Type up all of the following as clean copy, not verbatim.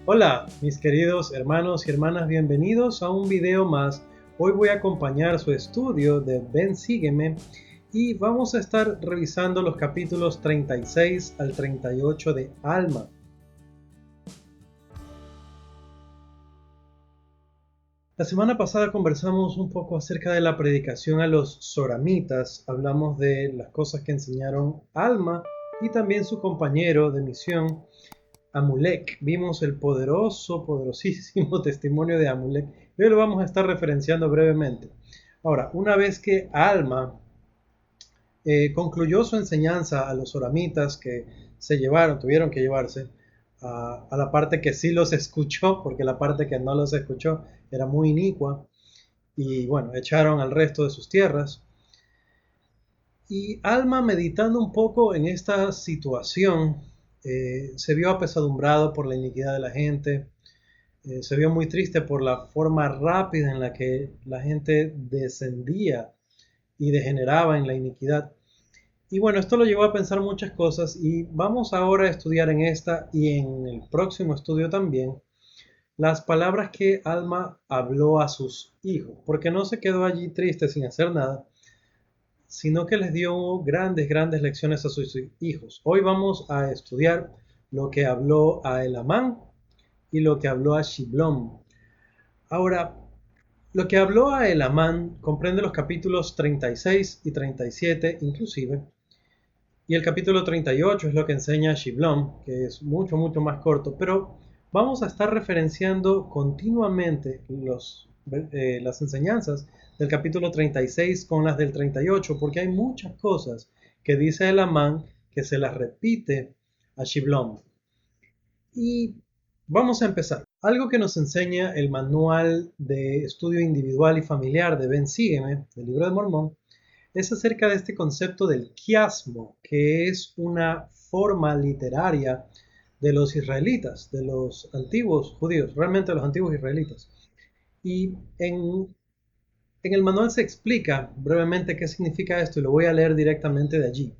Hola, mis queridos hermanos y hermanas, bienvenidos a un video más. Hoy voy a acompañar su estudio de Ven Sígueme y vamos a estar revisando los capítulos 36 al 38 de Alma. La semana pasada conversamos un poco acerca de la predicación a los soramitas, hablamos de las cosas que enseñaron Alma y también su compañero de misión Amulek. Vimos el poderosísimo testimonio de Amulek. Hoy lo vamos a estar referenciando brevemente. Ahora, una vez que Alma concluyó su enseñanza a los oramitas que tuvieron que llevarse a la parte que sí los escuchó, porque la parte que no los escuchó era muy inicua, y bueno, echaron al resto de sus tierras. Y Alma, meditando un poco en esta situación, se vio apesadumbrado por la iniquidad de la gente, se vio muy triste por la forma rápida en la que la gente descendía y degeneraba en la iniquidad. Y bueno, esto lo llevó a pensar muchas cosas y vamos ahora a estudiar en esta y en el próximo estudio también las palabras que Alma habló a sus hijos, porque no se quedó allí triste sin hacer nada, sino que les dio grandes lecciones a sus hijos. Hoy vamos a estudiar lo que habló a Elamán y lo que habló a Shiblón. Ahora, lo que habló a Elamán comprende los capítulos 36 y 37 inclusive, y el capítulo 38 es lo que enseña Shiblón, que es mucho más corto, pero vamos a estar referenciando continuamente las enseñanzas del capítulo 36 con las del 38, porque hay muchas cosas que dice Elamán que se las repite a Shiblón. Y vamos a empezar. Algo que nos enseña el manual de estudio individual y familiar de Ven Sígueme, del libro de Mormón, es acerca de este concepto del quiasmo, que es una forma literaria de los israelitas, de los antiguos judíos, realmente los antiguos israelitas. Y en el manual se explica brevemente qué significa esto y lo voy a leer directamente de allí.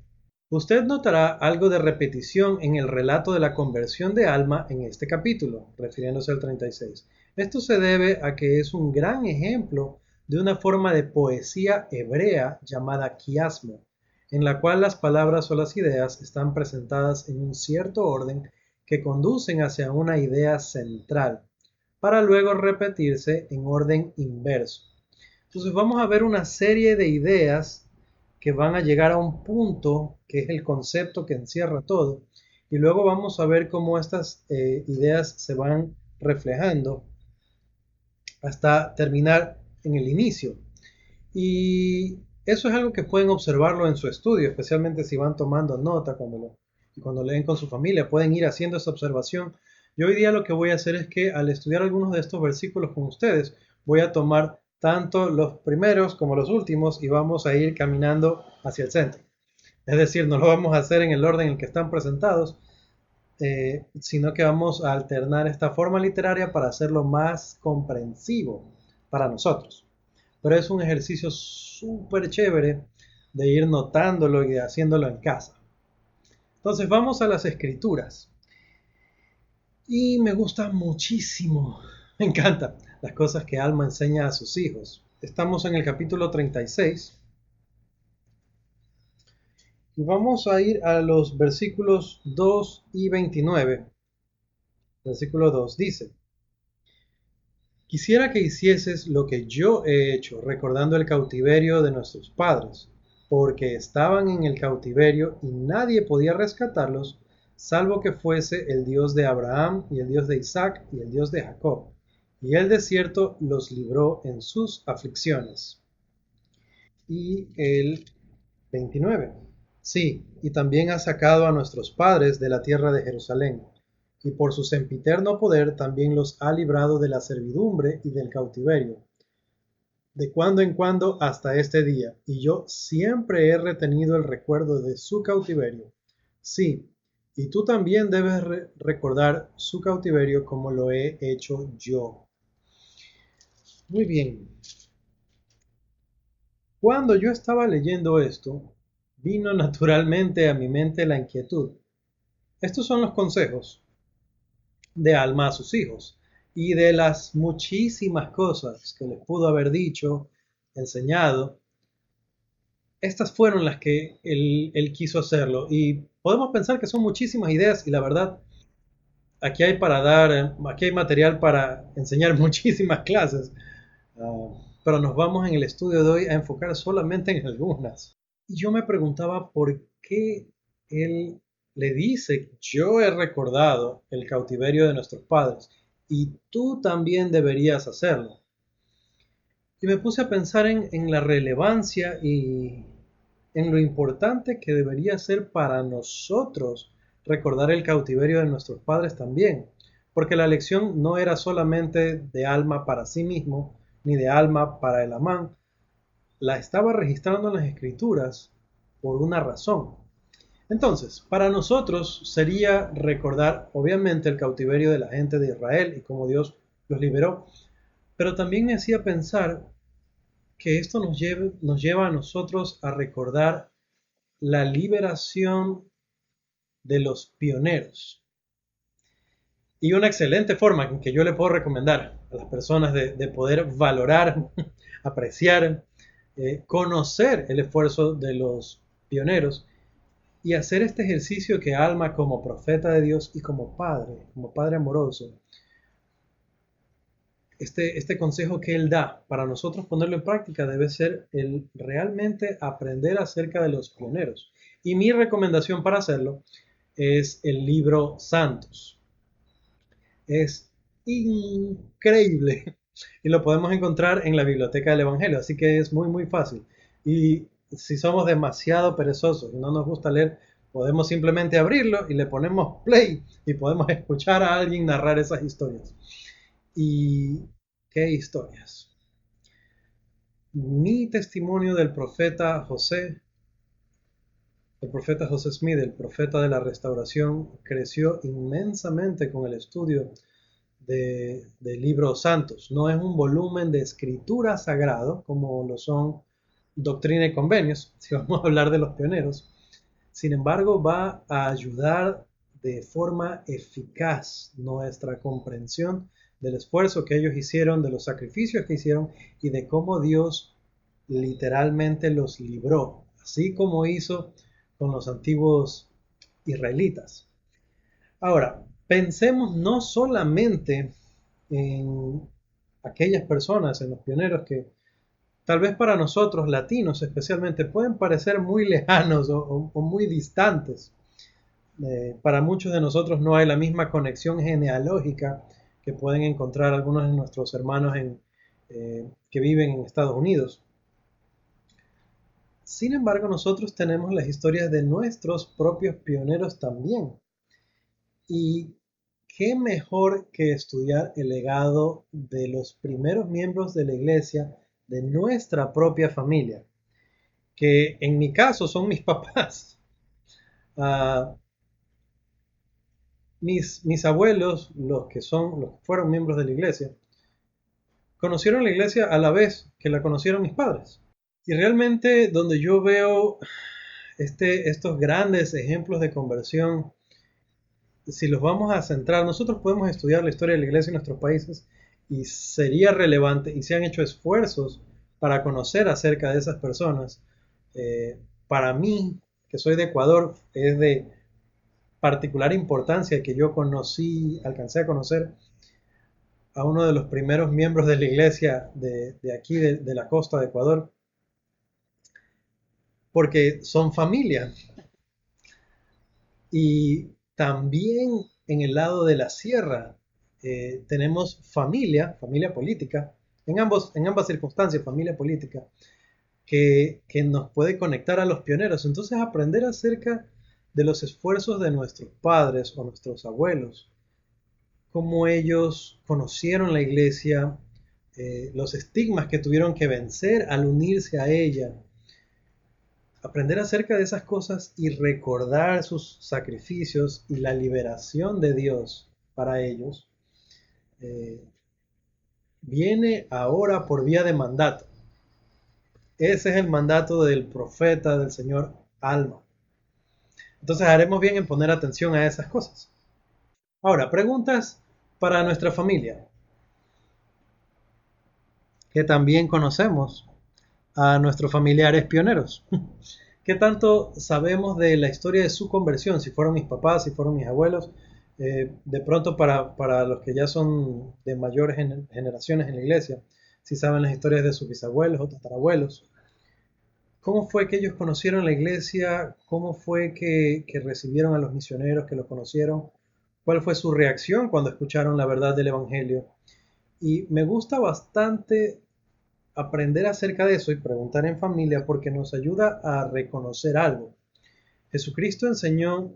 Usted notará algo de repetición en el relato de la conversión de Alma en este capítulo, refiriéndose al 36. Esto se debe a que es un gran ejemplo de una forma de poesía hebrea llamada quiasmo, en la cual las palabras o las ideas están presentadas en un cierto orden que conducen hacia una idea central, para luego repetirse en orden inverso. Entonces vamos a ver una serie de ideas que van a llegar a un punto que es el concepto que encierra todo, y luego vamos a ver cómo estas ideas se van reflejando hasta terminar en el inicio. Y eso es algo que pueden observarlo en su estudio, especialmente si van tomando nota cuando leen con su familia, pueden ir haciendo esa observación. Yo hoy día lo que voy a hacer es que al estudiar algunos de estos versículos con ustedes, voy a tomar tanto los primeros como los últimos y vamos a ir caminando hacia el centro. Es decir, no lo vamos a hacer en el orden en el que están presentados, sino que vamos a alternar esta forma literaria para hacerlo más comprensivo para nosotros. Pero es un ejercicio súper chévere de ir notándolo y haciéndolo en casa. Entonces vamos a las escrituras. Y me gusta muchísimo, me encanta las cosas que Alma enseña a sus hijos. Estamos en el capítulo 36 y vamos a ir a los versículos 2 y 29. Versículo 2 dice: Quisiera que hicieses lo que yo he hecho, recordando el cautiverio de nuestros padres, porque estaban en el cautiverio y nadie podía rescatarlos, salvo que fuese el Dios de Abraham y el Dios de Isaac y el Dios de Jacob. Y el desierto los libró en sus aflicciones. Y el 29. Sí, y también ha sacado a nuestros padres de la tierra de Jerusalén, y por su sempiterno poder también los ha librado de la servidumbre y del cautiverio, de cuando en cuando hasta este día, y yo siempre he retenido el recuerdo de su cautiverio. Sí, y tú también debes recordar su cautiverio como lo he hecho yo. Muy bien. Cuando yo estaba leyendo esto, vino naturalmente a mi mente la inquietud. Estos son los consejos. de Alma a sus hijos. Y de las muchísimas cosas que les pudo haber dicho, enseñado, estas fueron las que él quiso hacerlo. Y podemos pensar que son muchísimas ideas y la verdad, aquí hay material para enseñar muchísimas clases. Ah, pero nos vamos en el estudio de hoy a enfocar solamente en algunas. Y yo me preguntaba por qué él le dice, yo he recordado el cautiverio de nuestros padres y tú también deberías hacerlo. Y me puse a pensar en la relevancia y en lo importante que debería ser para nosotros recordar el cautiverio de nuestros padres también, porque la lección no era solamente de Alma para sí mismo, ni de Alma para el Amán, la estaba registrando en las escrituras por una razón. Entonces, para nosotros sería recordar obviamente el cautiverio de la gente de Israel y cómo Dios los liberó, pero también me hacía pensar que esto nos lleva a nosotros a recordar la liberación de los pioneros. Y una excelente forma en que yo le puedo recomendar a las personas de poder valorar, apreciar, conocer el esfuerzo de los pioneros y hacer este ejercicio que Alma como profeta de Dios y como padre amoroso, este consejo que él da para nosotros ponerlo en práctica debe ser el realmente aprender acerca de los pioneros. Y mi recomendación para hacerlo es el libro Santos. Es increíble y lo podemos encontrar en la biblioteca del Evangelio, así que es muy fácil. Y si somos demasiado perezosos y no nos gusta leer, podemos simplemente abrirlo y le ponemos play y podemos escuchar a alguien narrar esas historias. ¿Y qué historias? Mi testimonio del profeta José, el profeta José Smith, el profeta de la restauración, creció inmensamente con el estudio de libros santos. No es un volumen de escritura sagrado como lo son Doctrina y Convenios, si vamos a hablar de los pioneros. Sin embargo, va a ayudar de forma eficaz nuestra comprensión del esfuerzo que ellos hicieron, de los sacrificios que hicieron y de cómo Dios literalmente los libró, así como hizo con los antiguos israelitas. Ahora, pensemos no solamente en aquellas personas, en los pioneros que tal vez para nosotros, latinos especialmente, pueden parecer muy lejanos o muy distantes. Para muchos de nosotros no hay la misma conexión genealógica que pueden encontrar algunos de nuestros hermanos que viven en Estados Unidos. Sin embargo, nosotros tenemos las historias de nuestros propios pioneros también. Y qué mejor que estudiar el legado de los primeros miembros de la iglesia de nuestra propia familia, que en mi caso son mis papás. Uh, mis abuelos, los que fueron miembros de la iglesia, conocieron la iglesia a la vez que la conocieron mis padres. Y realmente donde yo veo estos grandes ejemplos de conversión, si los vamos a centrar, nosotros podemos estudiar la historia de la iglesia en nuestros países y sería relevante y se han hecho esfuerzos para conocer acerca de esas personas. Para mí, que soy de Ecuador, es de particular importancia que yo alcancé a conocer a uno de los primeros miembros de la iglesia de aquí, de la costa de Ecuador, porque son familia. Y también en el lado de la sierra tenemos familia política, en ambas circunstancias, familia política, que nos puede conectar a los pioneros. Entonces aprender acerca de los esfuerzos de nuestros padres o nuestros abuelos, cómo ellos conocieron la iglesia, los estigmas que tuvieron que vencer al unirse a ella, aprender acerca de esas cosas y recordar sus sacrificios y la liberación de Dios para ellos, eh, viene ahora por vía de mandato. Ese es el mandato del profeta del Señor Alma. Entonces haremos bien en poner atención a esas cosas. Ahora, preguntas para nuestra familia, que también conocemos a nuestros familiares pioneros. ¿Qué tanto sabemos de la historia de su conversión? Si fueron mis papás, si fueron mis abuelos. De pronto para los que ya son de mayores generaciones en la iglesia, si saben las historias de sus bisabuelos o tatarabuelos. ¿Cómo fue que ellos conocieron la iglesia? ¿Cómo fue que recibieron a los misioneros, que los conocieron? ¿Cuál fue su reacción cuando escucharon la verdad del Evangelio? Y me gusta bastante aprender acerca de eso y preguntar en familia porque nos ayuda a reconocer algo. Jesucristo enseñó,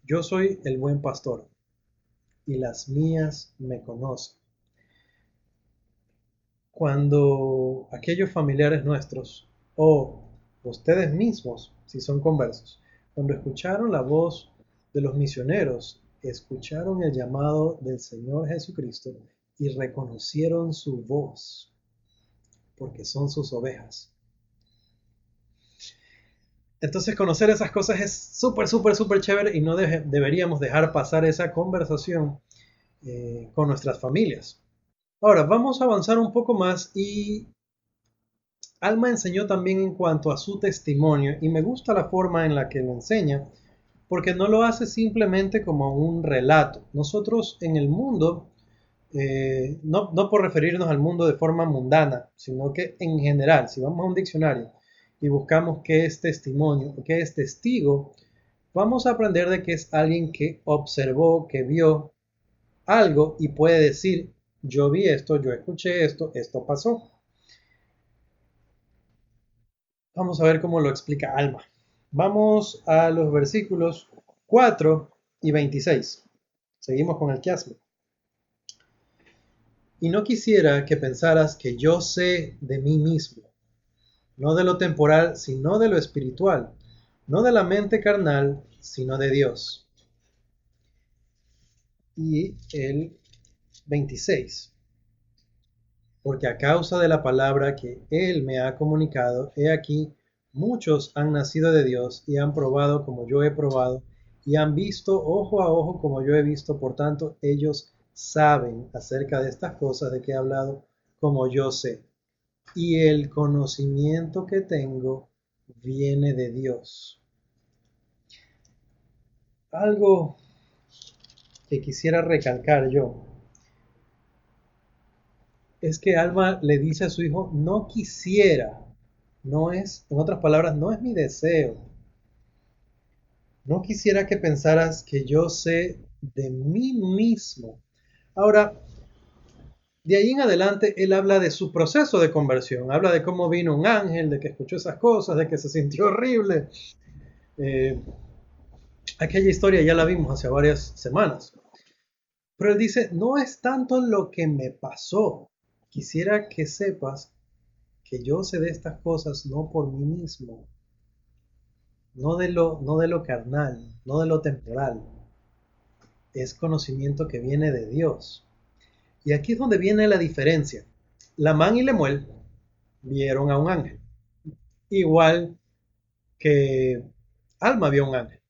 yo soy el buen pastor y las mías me conocen. Cuando aquellos familiares nuestros o ustedes mismos, si son conversos, cuando escucharon la voz de los misioneros, escucharon el llamado del Señor Jesucristo y reconocieron su voz, porque son sus ovejas. Entonces conocer esas cosas es súper, súper, súper chévere y no deberíamos dejar pasar esa conversación con nuestras familias. Ahora, vamos a avanzar un poco más y Alma enseñó también en cuanto a su testimonio y me gusta la forma en la que lo enseña porque no lo hace simplemente como un relato. Nosotros en el mundo, no por referirnos al mundo de forma mundana, sino que en general, si vamos a un diccionario y buscamos qué es testimonio, qué es testigo, vamos a aprender de que es alguien que observó, que vio algo y puede decir, yo vi esto, yo escuché esto, esto pasó. Vamos a ver cómo lo explica Alma. Vamos a los versículos 4 y 26. Seguimos con el quiasmo. Y no quisiera que pensaras que yo sé de mí mismo, no de lo temporal, sino de lo espiritual, no de la mente carnal, sino de Dios. Y el 26. Porque a causa de la palabra que Él me ha comunicado, he aquí, muchos han nacido de Dios y han probado como yo he probado, y han visto ojo a ojo como yo he visto, por tanto ellos saben acerca de estas cosas de que he hablado como yo sé. Y el conocimiento que tengo viene de Dios. Algo que quisiera recalcar yo es que Alma le dice a su hijo, no quisiera, no es, en otras palabras, no es mi deseo. No quisiera que pensaras que yo sé de mí mismo. Ahora, de ahí en adelante, él habla de su proceso de conversión, habla de cómo vino un ángel, de que escuchó esas cosas, de que se sintió horrible. Eh, Aquella historia ya la vimos hace varias semanas. Pero él dice, no es tanto lo que me pasó. Quisiera que sepas que yo sé de estas cosas no por mí mismo, no de lo carnal, no de lo temporal. Es conocimiento que viene de Dios. Y aquí es donde viene la diferencia. Lamán y Lemuel vieron a un ángel, igual que Alma vio a un ángel.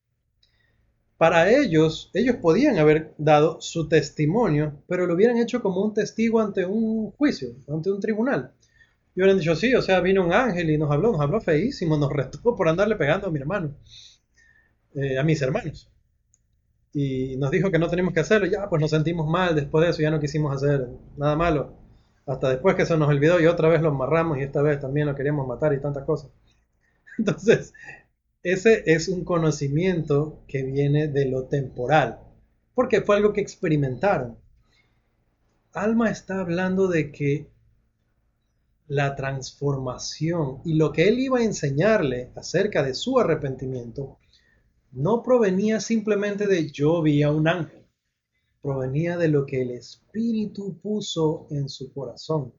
Para ellos podían haber dado su testimonio, pero lo hubieran hecho como un testigo ante un juicio, ante un tribunal. Y hubieran dicho, sí, o sea, vino un ángel y nos habló feísimo, nos retó por andarle pegando a mi hermano, a mis hermanos. Y nos dijo que no teníamos que hacerlo. Ya, pues nos sentimos mal. Después de eso ya no quisimos hacer nada malo. Hasta después que se nos olvidó y otra vez lo amarramos y esta vez también lo queríamos matar y tantas cosas. Entonces, ese es un conocimiento que viene de lo temporal, porque fue algo que experimentaron. Alma está hablando de que la transformación y lo que él iba a enseñarle acerca de su arrepentimiento no provenía simplemente de yo vi a un ángel, provenía de lo que el Espíritu puso en su corazón,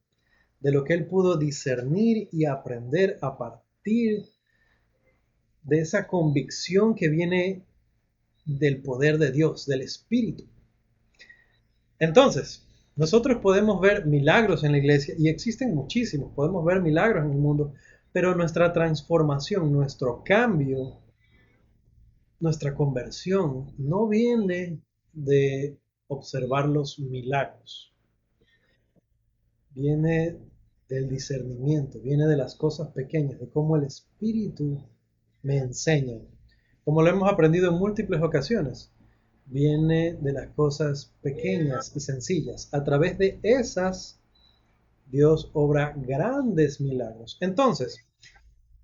de lo que él pudo discernir y aprender a partir de esa convicción que viene del poder de Dios, del Espíritu. Entonces, nosotros podemos ver milagros en la iglesia y existen muchísimos, podemos ver milagros en el mundo, pero nuestra transformación, nuestro cambio, nuestra conversión no viene de observar los milagros. Viene del discernimiento, viene de las cosas pequeñas, de cómo el Espíritu me enseña. Como lo hemos aprendido en múltiples ocasiones, viene de las cosas pequeñas y sencillas. A través de esas, Dios obra grandes milagros. Entonces,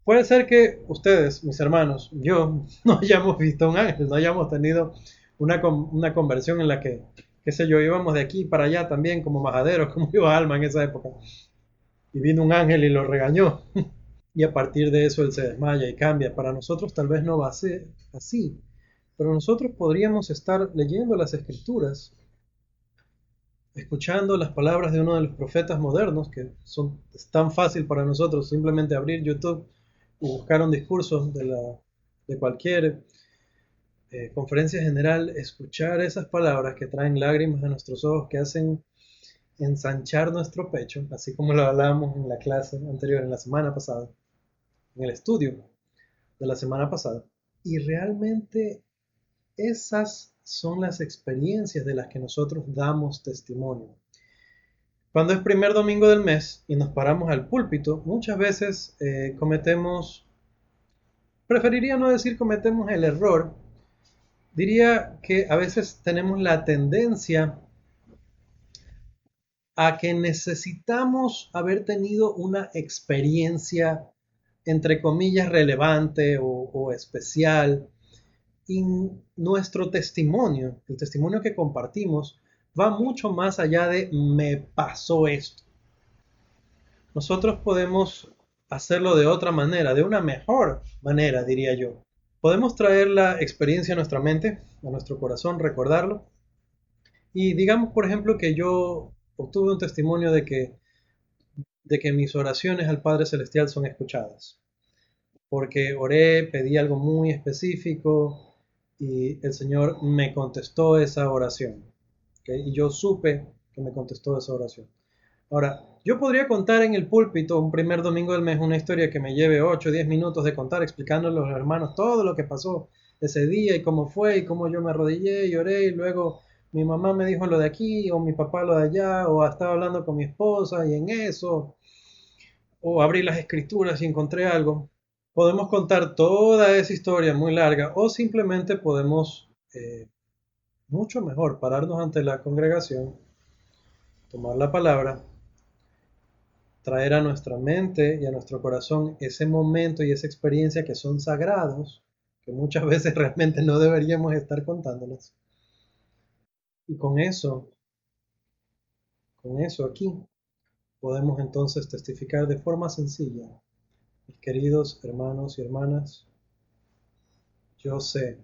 puede ser que ustedes, mis hermanos, yo, no hayamos visto un ángel, no hayamos tenido una conversión en la que, qué sé yo, íbamos de aquí para allá también como majaderos, como iba Alma en esa época. Y vino un ángel y lo regañó. Y a partir de eso él se desmaya y cambia. Para nosotros tal vez no va a ser así, pero nosotros podríamos estar leyendo las escrituras, escuchando las palabras de uno de los profetas modernos, es tan fácil para nosotros simplemente abrir YouTube y buscar un discurso de cualquier conferencia general, escuchar esas palabras que traen lágrimas a nuestros ojos, que hacen ensanchar nuestro pecho, así como lo hablábamos en la clase anterior, en la semana pasada, en el estudio de la semana pasada. Y realmente esas son las experiencias de las que nosotros damos testimonio. Cuando es primer domingo del mes y nos paramos al púlpito, muchas veces preferiría no decir cometemos el error, diría que a veces tenemos la tendencia a que necesitamos haber tenido una experiencia, entre comillas, relevante o especial. Y nuestro testimonio, el testimonio que compartimos, va mucho más allá de me pasó esto. Nosotros podemos hacerlo de otra manera, de una mejor manera, diría yo. Podemos traer la experiencia a nuestra mente, a nuestro corazón, recordarlo. Y digamos, por ejemplo, que yo obtuve un testimonio de que mis oraciones al Padre Celestial son escuchadas. Porque oré, pedí algo muy específico y el Señor me contestó esa oración. ¿Okay? Y yo supe que me contestó esa oración. Ahora, yo podría contar en el púlpito un primer domingo del mes una historia que me lleve 8 o 10 minutos de contar, explicándole a los hermanos todo lo que pasó ese día y cómo fue y cómo yo me arrodillé y oré y luego mi mamá me dijo lo de aquí o mi papá lo de allá o estaba hablando con mi esposa y en eso o abrí las escrituras y encontré algo. Podemos contar toda esa historia muy larga o simplemente podemos, mucho mejor, pararnos ante la congregación, tomar la palabra, traer a nuestra mente y a nuestro corazón ese momento y esa experiencia que son sagrados, que muchas veces realmente no deberíamos estar contándolos. Y con eso aquí, podemos entonces testificar de forma sencilla. Mis queridos hermanos y hermanas, yo sé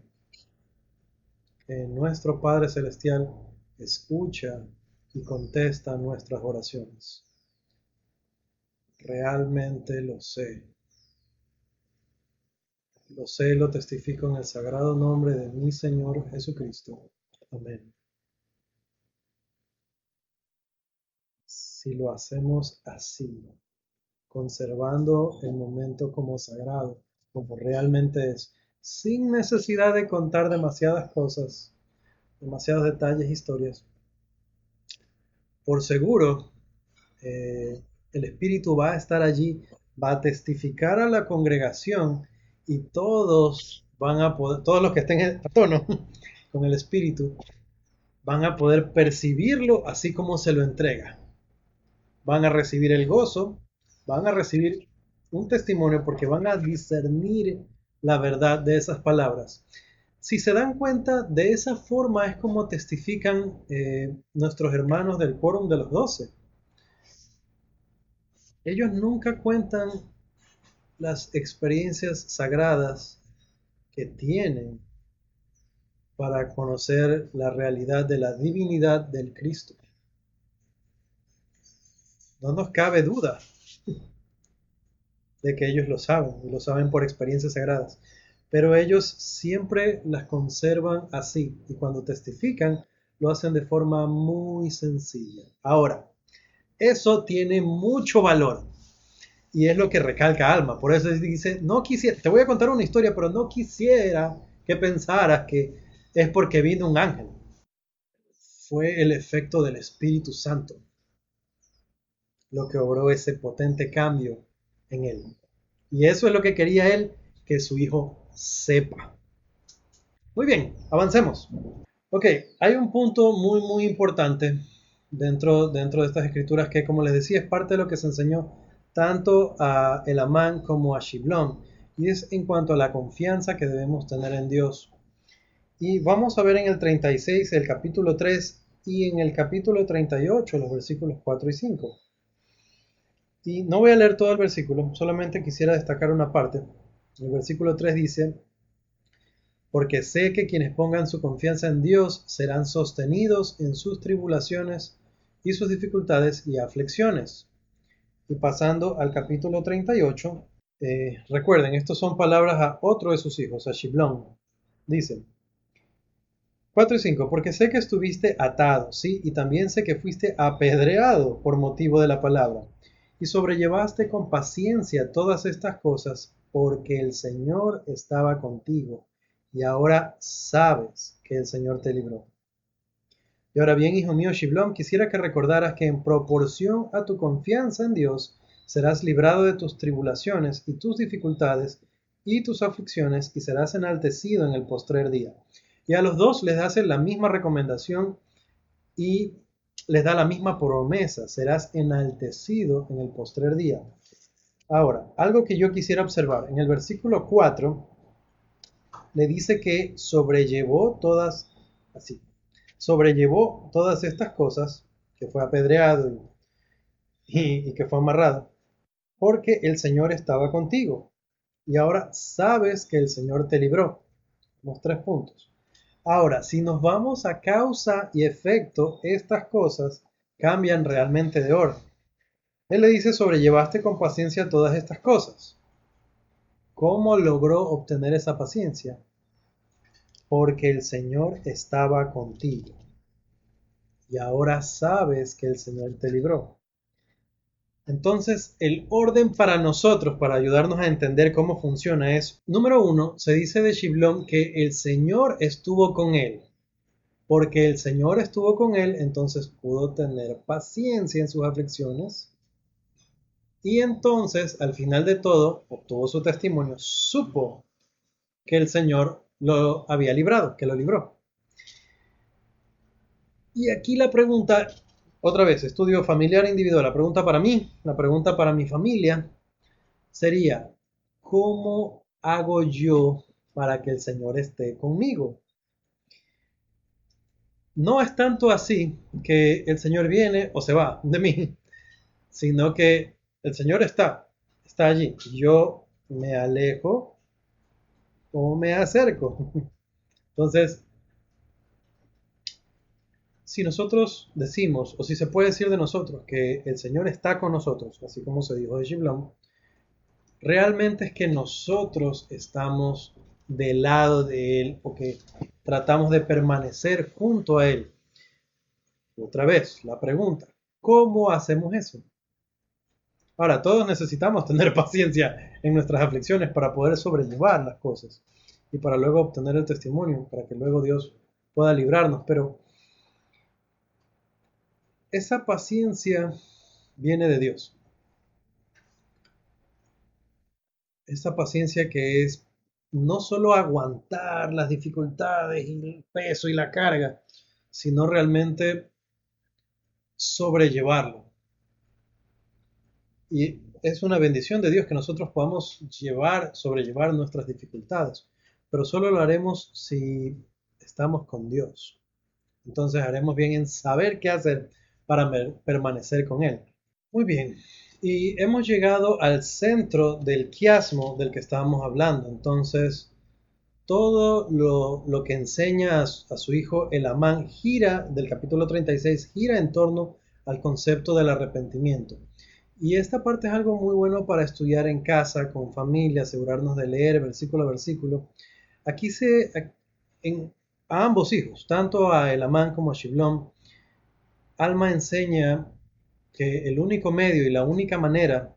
que nuestro Padre Celestial escucha y contesta nuestras oraciones. Realmente lo sé. Lo sé y lo testifico en el sagrado nombre de mi Señor Jesucristo. Amén. Si lo hacemos así, conservando el momento como sagrado, como realmente es, sin necesidad de contar demasiadas cosas, demasiados detalles, historias, por seguro el Espíritu va a estar allí, va a testificar a la congregación y todos van a poder, todos los que estén a tono con el Espíritu, van a poder percibirlo así como se lo entrega. Van a recibir el gozo, van a recibir un testimonio porque van a discernir la verdad de esas palabras. Si se dan cuenta, de esa forma es como testifican nuestros hermanos del Quórum de los 12. Ellos nunca cuentan las experiencias sagradas que tienen para conocer la realidad de la divinidad del Cristo. No nos cabe duda de que ellos lo saben, y lo saben por experiencias sagradas, pero ellos siempre las conservan así, y cuando testifican, lo hacen de forma muy sencilla. Ahora, eso tiene mucho valor, y es lo que recalca Alma. Por eso dice, no quisiera, te voy a contar una historia, pero no quisiera que pensaras que es porque vino un ángel. fue el efecto del Espíritu Santo lo que obró ese potente cambio en él. Y eso es lo que quería él que su hijo sepa. Muy bien, avancemos. Ok, hay un punto muy importante dentro de estas escrituras que, como les decía, es parte de lo que se enseñó tanto a Elamán como a Shiblón, y es en cuanto a la confianza que debemos tener en Dios. Y vamos a ver en el 36, el capítulo 3, y en el capítulo 38, los versículos 4 y 5. Y no voy a leer todo el versículo, solamente quisiera destacar una parte. El versículo 3 dice: porque sé que quienes pongan su confianza en Dios serán sostenidos en sus tribulaciones y sus dificultades y aflicciones. Y pasando al capítulo 38, recuerden, estas son palabras a otro de sus hijos, a Shiblón. Dice 4 y 5: porque sé que estuviste atado, sí, y también sé que fuiste apedreado por motivo de la palabra, y sobrellevaste con paciencia todas estas cosas, porque el Señor estaba contigo, y ahora sabes que el Señor te libró. Y ahora bien, hijo mío Shiblón, quisiera que recordaras que en proporción a tu confianza en Dios, serás librado de tus tribulaciones y tus dificultades y tus aflicciones, y serás enaltecido en el postrer día. Y a los dos les hace la misma recomendación y les da la misma promesa: serás enaltecido en el postrer día. Ahora, algo que yo quisiera observar, en el versículo 4 le dice que sobrellevó todas estas cosas, que fue apedreado y que fue amarrado, porque el Señor estaba contigo. Y ahora sabes que el Señor te libró. Los 3 puntos. Ahora, si nos vamos a causa y efecto, estas cosas cambian realmente de orden. Él le dice: sobrellevaste con paciencia todas estas cosas. ¿Cómo logró obtener esa paciencia? Porque el Señor estaba contigo. Y ahora sabes que el Señor te libró. Entonces, el orden para nosotros, para ayudarnos a entender cómo funciona, es: número 1, se dice de Shiblón que el Señor estuvo con él. Porque el Señor estuvo con él, entonces pudo tener paciencia en sus aflicciones. Y entonces, al final de todo, obtuvo su testimonio, supo que el Señor lo había librado, que lo libró. Y aquí la pregunta, otra vez, estudio familiar e individual, la pregunta para mí, la pregunta para mi familia sería: ¿cómo hago yo para que el Señor esté conmigo? No es tanto así que el Señor viene o se va de mí, sino que el Señor está allí. Yo me alejo o me acerco. Entonces, si nosotros decimos, o si se puede decir de nosotros, que el Señor está con nosotros, así como se dijo de Shiblón, realmente es que nosotros estamos del lado de Él, o que tratamos de permanecer junto a Él. Otra vez, la pregunta: ¿cómo hacemos eso? Ahora, todos necesitamos tener paciencia en nuestras aflicciones para poder sobrellevar las cosas y para luego obtener el testimonio, para que luego Dios pueda librarnos. Pero esa paciencia viene de Dios. Esa paciencia que es no solo aguantar las dificultades y el peso y la carga, sino realmente sobrellevarlo. Y es una bendición de Dios que nosotros podamos sobrellevar nuestras dificultades, pero solo lo haremos si estamos con Dios. Entonces haremos bien en saber qué hacer para permanecer con Él. Muy bien, y hemos llegado al centro del quiasmo del que estábamos hablando. Entonces, todo lo que enseña a su hijo Elamán del capítulo 36, gira en torno al concepto del arrepentimiento. Y esta parte es algo muy bueno para estudiar en casa, con familia, asegurarnos de leer versículo a versículo. Aquí a ambos hijos, tanto a Elamán como a Shiblón, Alma enseña que el único medio y la única manera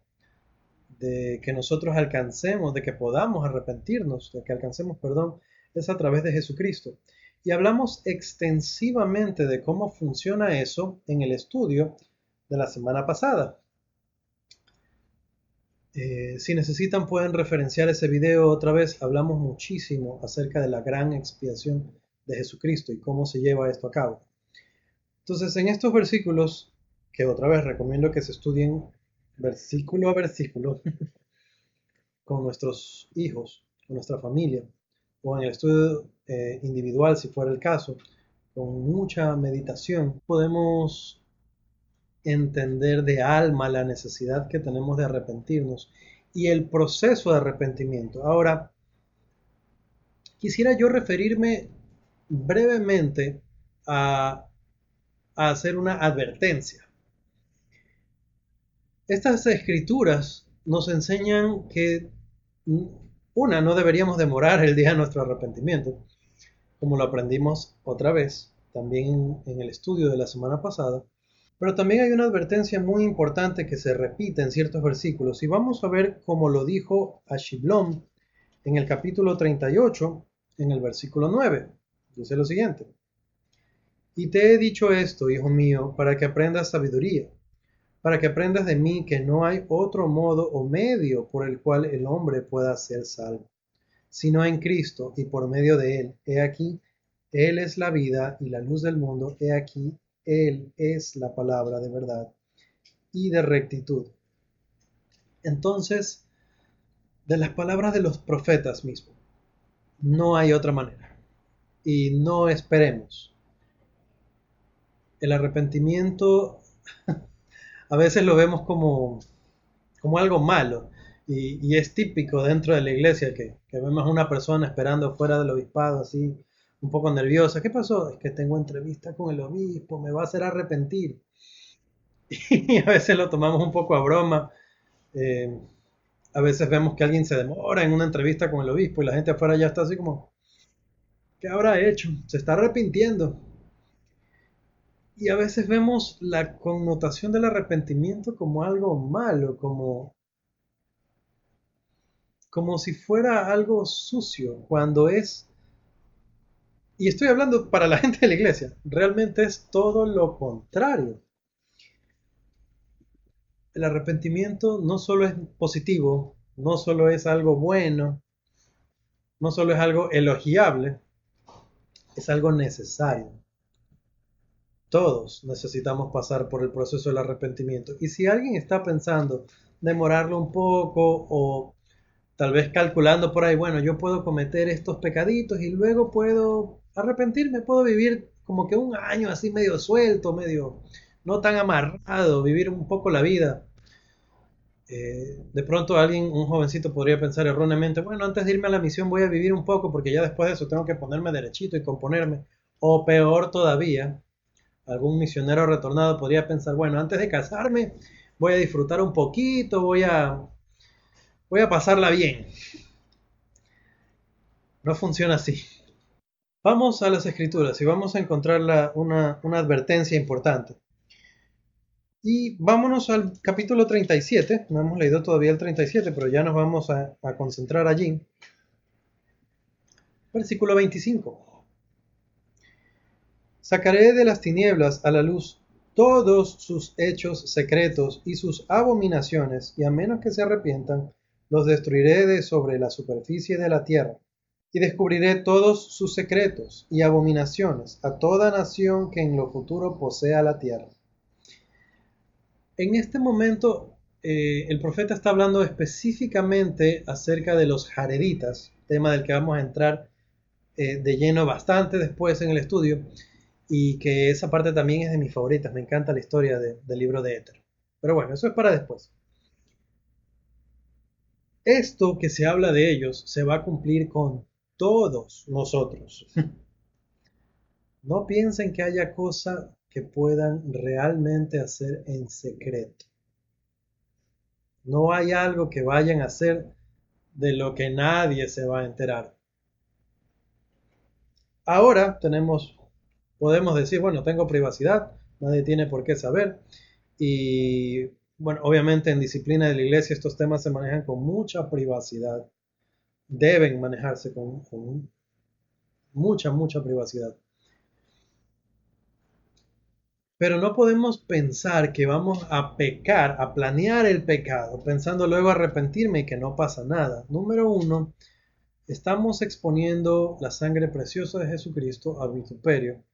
de que nosotros alcancemos, de que podamos arrepentirnos, de que alcancemos perdón, es a través de Jesucristo. Y hablamos extensivamente de cómo funciona eso en el estudio de la semana pasada. Si necesitan pueden referenciar ese video otra vez. Hablamos muchísimo acerca de la gran expiación de Jesucristo y cómo se lleva esto a cabo. Entonces, en estos versículos, que otra vez recomiendo que se estudien versículo a versículo con nuestros hijos, con nuestra familia, o en el estudio individual si fuera el caso, con mucha meditación, podemos entender de alma la necesidad que tenemos de arrepentirnos y el proceso de arrepentimiento. Ahora, quisiera yo referirme brevemente a hacer una advertencia. Estas escrituras nos enseñan que, no deberíamos demorar el día de nuestro arrepentimiento, como lo aprendimos otra vez, también en el estudio de la semana pasada. Pero también hay una advertencia muy importante que se repite en ciertos versículos, y vamos a ver cómo lo dijo Ashiblom en el capítulo 38, en el versículo 9. Dice lo siguiente: y te he dicho esto, hijo mío, para que aprendas sabiduría, para que aprendas de mí que no hay otro modo o medio por el cual el hombre pueda ser salvo, sino en Cristo y por medio de él. He aquí, él es la vida y la luz del mundo. He aquí, él es la palabra de verdad y de rectitud. Entonces, de las palabras de los profetas mismos, no hay otra manera. Y no esperemos. El arrepentimiento a veces lo vemos como algo malo. Y es típico dentro de la iglesia que vemos a una persona esperando fuera del obispado así, un poco nerviosa. ¿Qué pasó? Es que tengo entrevista con el obispo, me va a hacer arrepentir. Y a veces lo tomamos un poco a broma. Eh, a veces vemos que alguien se demora en una entrevista con el obispo y la gente afuera ya está así como, ¿qué habrá hecho? Se está arrepintiendo. Y a veces vemos la connotación del arrepentimiento como algo malo, como si fuera algo sucio, cuando es, y estoy hablando para la gente de la iglesia, realmente es todo lo contrario. El arrepentimiento no solo es positivo, no solo es algo bueno, no solo es algo elogiable, es algo necesario. Todos necesitamos pasar por el proceso del arrepentimiento. Y si alguien está pensando demorarlo un poco o tal vez calculando por ahí, bueno, yo puedo cometer estos pecaditos y luego puedo arrepentirme, puedo vivir como que un año así medio suelto, medio no tan amarrado, vivir un poco la vida. De pronto alguien, un jovencito podría pensar erróneamente, bueno, antes de irme a la misión voy a vivir un poco porque ya después de eso tengo que ponerme derechito y componerme. O peor todavía, algún misionero retornado podría pensar, bueno, antes de casarme voy a disfrutar un poquito, voy a pasarla bien. No funciona así. Vamos a las escrituras y vamos a encontrar una advertencia importante. Y vámonos al capítulo 37. No hemos leído todavía el 37, pero ya nos vamos a concentrar allí. Versículo 25. Sacaré de las tinieblas a la luz todos sus hechos secretos y sus abominaciones, y a menos que se arrepientan, los destruiré de sobre la superficie de la tierra. Y descubriré todos sus secretos y abominaciones a toda nación que en lo futuro posea la tierra. En este momento, el profeta está hablando específicamente acerca de los jareditas, tema del que vamos a entrar de lleno bastante después en el estudio, y que esa parte también es de mis favoritas. Me encanta la historia del libro de Éter. Pero bueno, eso es para después. Esto que se habla de ellos se va a cumplir con todos nosotros. No piensen que haya cosas que puedan realmente hacer en secreto. No hay algo que vayan a hacer de lo que nadie se va a enterar. Ahora podemos decir, bueno, tengo privacidad, nadie tiene por qué saber. Y bueno, obviamente en disciplina de la iglesia estos temas se manejan con mucha privacidad. Deben manejarse con mucha privacidad. Pero no podemos pensar que vamos a pecar, a planear el pecado, pensando luego arrepentirme y que no pasa nada. Número uno, estamos exponiendo la sangre preciosa de Jesucristo al vituperio.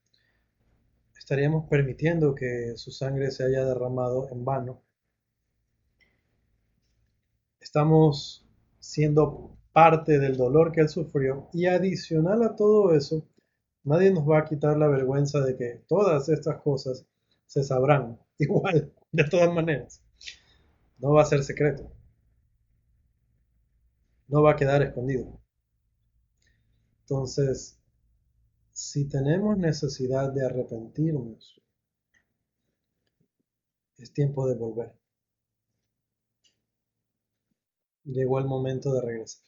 Estaríamos permitiendo que su sangre se haya derramado en vano. Estamos siendo parte del dolor que él sufrió y adicional a todo eso, nadie nos va a quitar la vergüenza de que todas estas cosas se sabrán igual, de todas maneras. No va a ser secreto, no va a quedar escondido. Entonces, si tenemos necesidad de arrepentirnos, es tiempo de volver. Llegó el momento de regresar.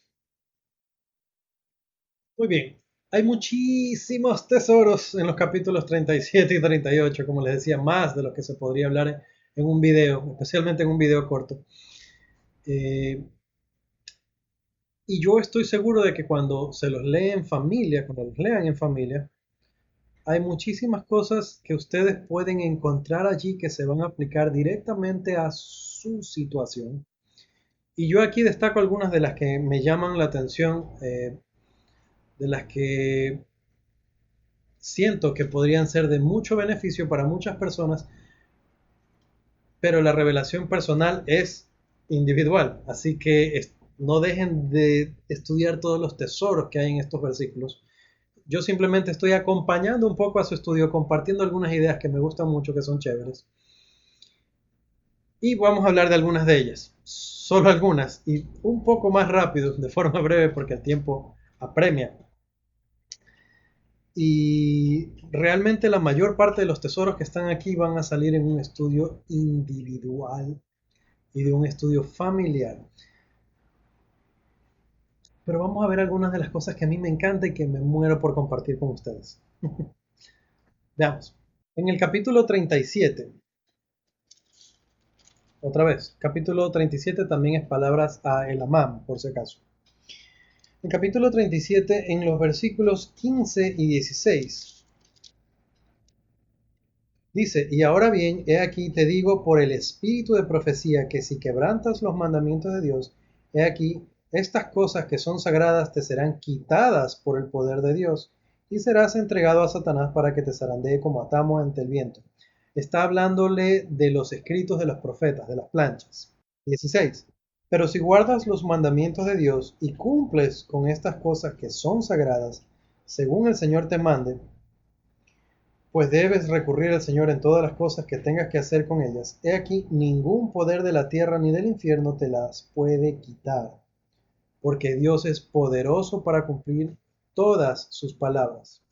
Muy bien, hay muchísimos tesoros en los capítulos 37 y 38, como les decía, más de los que se podría hablar en un video, especialmente en un video corto. Y yo estoy seguro de que cuando se los lee en familia, cuando los lean en familia, hay muchísimas cosas que ustedes pueden encontrar allí que se van a aplicar directamente a su situación. Y yo aquí destaco algunas de las que me llaman la atención, de las que siento que podrían ser de mucho beneficio para muchas personas, pero la revelación personal es individual. Así que no dejen de estudiar todos los tesoros que hay en estos versículos. Yo simplemente estoy acompañando un poco a su estudio, compartiendo algunas ideas que me gustan mucho, que son chéveres. Y vamos a hablar de algunas de ellas, solo algunas, y un poco más rápido, de forma breve, porque el tiempo apremia. Y realmente la mayor parte de los tesoros que están aquí van a salir en un estudio individual y de un estudio familiar. Pero vamos a ver algunas de las cosas que a mí me encanta y que me muero por compartir con ustedes. Veamos. En el capítulo 37, otra vez, capítulo 37 también es palabras a Elamam, por si acaso. En capítulo 37, en los versículos 15 y 16, dice, y ahora bien, he aquí te digo por el espíritu de profecía que si quebrantas los mandamientos de Dios, he aquí, estas cosas que son sagradas te serán quitadas por el poder de Dios, y serás entregado a Satanás para que te zarandee como atamo ante el viento. Está hablándole de los escritos de los profetas, de las planchas. 16. Pero si guardas los mandamientos de Dios y cumples con estas cosas que son sagradas, según el Señor te mande, pues debes recurrir al Señor en todas las cosas que tengas que hacer con ellas. He aquí, ningún poder de la tierra ni del infierno te las puede quitar, porque Dios es poderoso para cumplir todas sus palabras.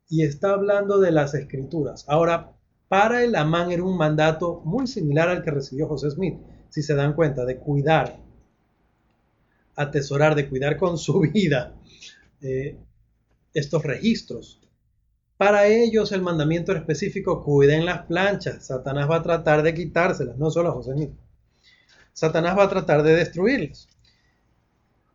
Y está hablando de las escrituras. Ahora, para el Amán era un mandato muy similar al que recibió José Smith, si se dan cuenta, de cuidar, atesorar, de cuidar con su vida eh, estos registros. Para ellos el mandamiento era específico, cuiden las planchas. Satanás va a tratar de quitárselas, no solo a José Smith. Satanás va a tratar de destruirlas.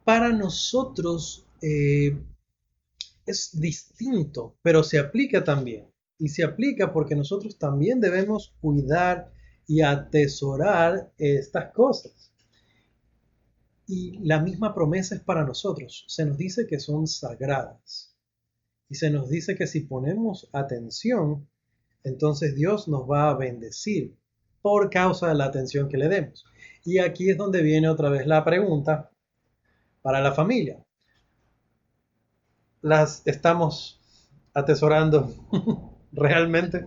Para nosotros es distinto, pero se aplica también. Y se aplica porque nosotros también debemos cuidar y atesorar estas cosas. Y la misma promesa es para nosotros. Se nos dice que son sagradas. Y se nos dice que si ponemos atención, entonces Dios nos va a bendecir por causa de la atención que le demos. Y aquí es donde viene otra vez la pregunta para la familia. ¿Las estamos atesorando realmente?